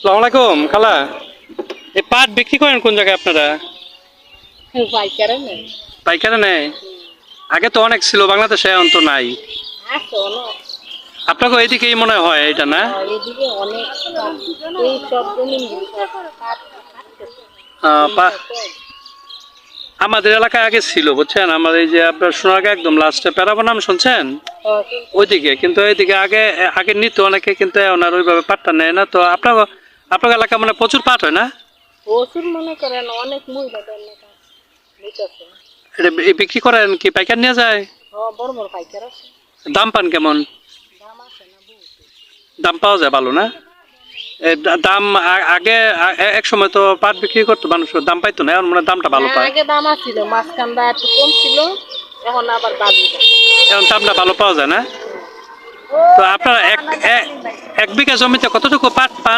আসসালামু আলাইকুম খালা। এই পাট বিক্রি করেন কোন জায়গায় আপনারা? পাইকারে নেই। পাইকারে নেয়? আগে তো অনেক ছিল বাংলাদেশে, এখন তো নাই। আছে অনেক। আপনাকে এইদিকেই মনে হয় এটা না? এদিকে অনেক এই সব জমিন আহ, পা- কম। আমাদের এলাকায় আগে ছিল বুঝছেন, আমার এই যে আপনার সোনারগাঁ একদম লাস্টে প্যারাবো নাম শুনছেন? ওইদিকে কিন্তু এইদিকে আগে আগে নিত অনেকে, কিন্তু এখন আর ওইভাবে পাটটা নেয় না। তো আপনার আপনার এলাকা মানে প্রচুর পাট হয় না? প্রচুর মনে করেন অনেক মহিলাদের লেখা নিতেছে। এটা বিক্রি করেন কি পাইকার নিয়ে যায়? বড় বড় পাইকার আছে। দাম পান কেমন? দাম আছে না বহুত। দাম পাওয়া যায় ভালো না? দাম আগে এক সময় তো পাট বিক্রি করতো মানুষ, দাম পাইতো না, এখন মানে দামটা ভালো পায়। আগে দাম আছিল, মাঝখানটা একটু কম ছিল, এখন আবার বাড়ি। এখন দামটা ভালো পাওয়া যায় না? তো আপনারা এক এক বিঘা জমিতে কতটুকু পাট পান?